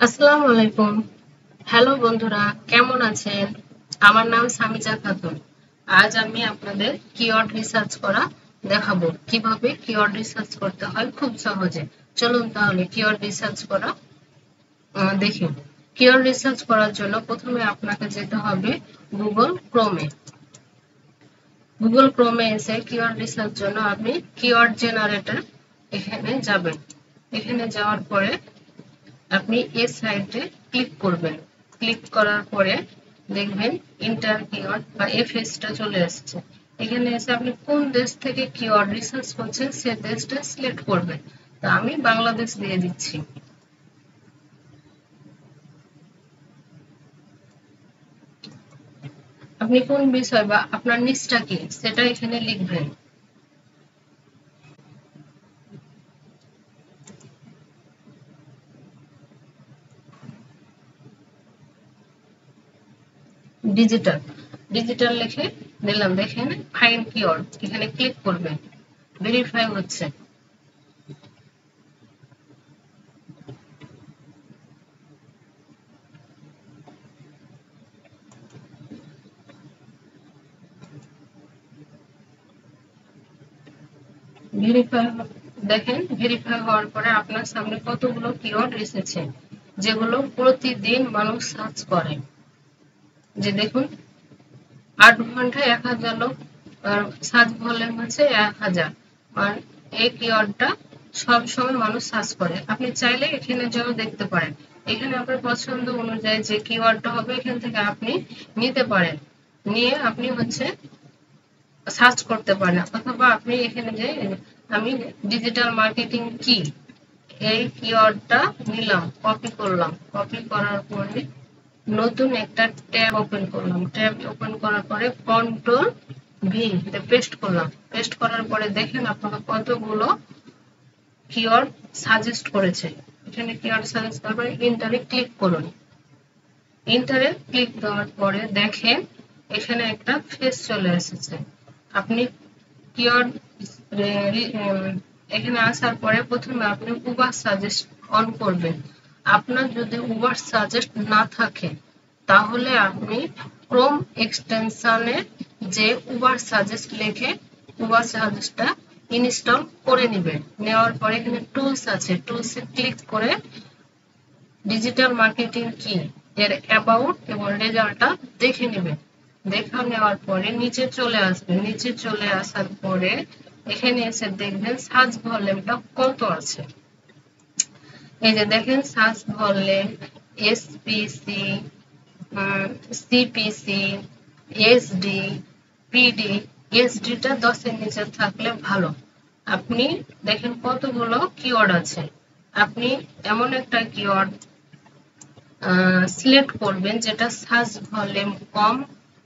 আসসালামু আলাইকুম। হ্যালো বন্ধুরা, কেমন আছেন? আমার নাম সামিজা খাতুন। আজ আমি আপনাদের কিওয়ার্ড রিসার্চ করা দেখাবো। কিভাবে কিওয়ার্ড রিসার্চ করতে হয় খুব সহজে। চলুন তাহলে কিওয়ার্ড রিসার্চ করা দেখি। কিওয়ার্ড রিসার্চ করার জন্য প্রথমে আপনাকে যেতে হবে গুগল ক্রোমে। গুগল ক্রোমে এসে কিওয়ার্ড রিসার্চ জন্য আপনি কিওয়ার্ড জেনারেটর এখানে যাবেন। এখানে যাওয়ার পরে আপনি এই সাইটে ক্লিক করবেন। ক্লিক করার পরে দেখবেন ইন্টার কিওয়ার্ড বা এফএসটা চলে আসছে। এখানে এসে আপনি কোন দেশ থেকে কিওয়ার্ড রিসার্চ করছেন সে দেশটা সিলেক্ট করবেন। তো আমি বাংলাদেশ দিয়ে দিচ্ছি। আপনি কোন বিষয় বা আপনার নিচটা কি সেটা এখানে লিখবেন। ডিজিটাল ডিজিটাল লিখে দিলাম। দেখেন ফাইন্ড কিওয়ার্ড, এখানে ক্লিক করবেন। ভেরিফাই হচ্ছে। ভেরিফাই দেখেন ভেরিফাই হওয়ার পরে আপনার সামনে কতগুলো কিওয়ার্ড এসেছে যেগুলো প্রতিদিন মানুষ সার্চ করে। যে দেখুন 8 ঘন্টায় 1000 লোক সার্চ ভলিউম হচ্ছে 1000। আর এই কিওয়ার্ডটা সব সময় মানুষ সার্চ করে। আপনি চাইলে এখানে যেও দেখতে পারেন। এখানে আপনার পছন্দ অনুযায়ী যে কিওয়ার্ডটা হবে এখান থেকে আপনি নিতে পারেন। নিয়ে আপনি হচ্ছে সার্চ করতে পারেন, অথবা আপনি এখানে যে আমি ডিজিটাল মার্কেটিং কি এই কিওয়ার্ডটা নিলাম, কপি করলাম। কপি করার পরে নতুন একটা ট্যাব ওপেন করলাম। ট্যাব ওপেন করার পরে কন্ট্রোল ভি পেস্ট করলাম। পেস্ট করার পরে দেখেন আপনাকে কতগুলো কিওয়ার্ড সাজেস্ট করেছে। এখানে কিওয়ার্ড সাজেস্ট করার পরে ইন্টারে ক্লিক করুন। ইন্টারে ক্লিক দেওয়ার পরে দেখেন এখানে একটা ফেস চলে এসেছে। আপনি কিওয়ার্ড এখানে আসার পরে প্রথমে আপনি উবার সাজেস্ট অন করবেন। আপনার যদি উবার সাজেস্ট না থাকে তাহলে আপনি ক্রোম এক্সটেনশনে যে উবার সাজেস্ট লিখে উবার সাজেস্টটা ইনস্টল করে নেবেন। নেওয়ার পরে এখানে টুলস আছে, টুলসে ক্লিক করে ডিজিটাল মার্কেটিং কি এর অ্যাবাউট এবং রেজাল্টটা দেখে নেবেন। দেখা নেওয়ার পরে নিচে চলে আসবেন। নিচে চলে আসার পরে এখানে এসে দেখবেন সার্চ ভলিউমটা কত আছে। এই যে দেখেন search volume SPC, CPC, SD, PD. এসডিটা 10-এর নিচে থাকলে ভালো। আপনি দেখেন কতগুলো কিওয়ার্ড আছে। আপনি এমন একটা কিওয়ার্ড সিলেক্ট করবেন যেটা সার্চ ভলিউম কম,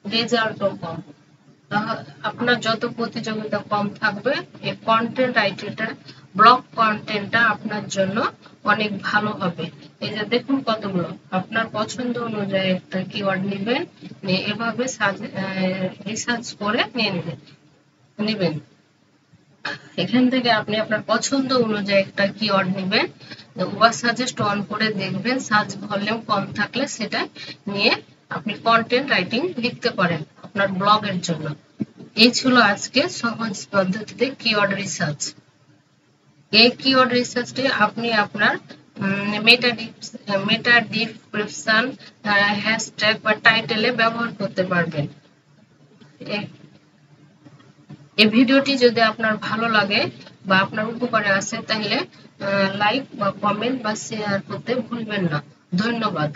রেজাল্টও কম। আপনার যত প্রতিযোগিতা কম থাকবে এই কন্টেন্ট আইডিটা ব্লগ কন্টেন্টটা আপনার জন্য অনেক ভালো হবে। এই যে দেখুন কতগুলো আপনার পছন্দ অনুযায়ী একটা কিওয়ার্ড নেবেন, এভাবে রিসার্চ করে নিয়ে নেবেন। এখান থেকে আপনি আপনার পছন্দ অনুযায়ী একটা কিওয়ার্ড নেবেন। উবার সাজেস্ট অন করে দেখবেন সার্চ ভলিউম কম থাকলে সেটা নিয়ে আপনি কন্টেন্ট রাইটিং লিখতে পারেন আপনার ব্লগের জন্য। এই ছিল আজকে সহজ পদ্ধতিতে কিওয়ার্ড রিসার্চ। এই কিওয়ার্ড রিসার্চটি আপনি আপনার মেটা ডিসক্রিপশন, হ্যাশট্যাগ বা টাইটেলে ব্যবহার করতে পারবেন। এই ভিডিওটি যদি আপনার ভালো লাগে বা আপনার উপকারে আসে তাহলে লাইক বা কমেন্ট বা শেয়ার করতে ভুলবেন না। ধন্যবাদ।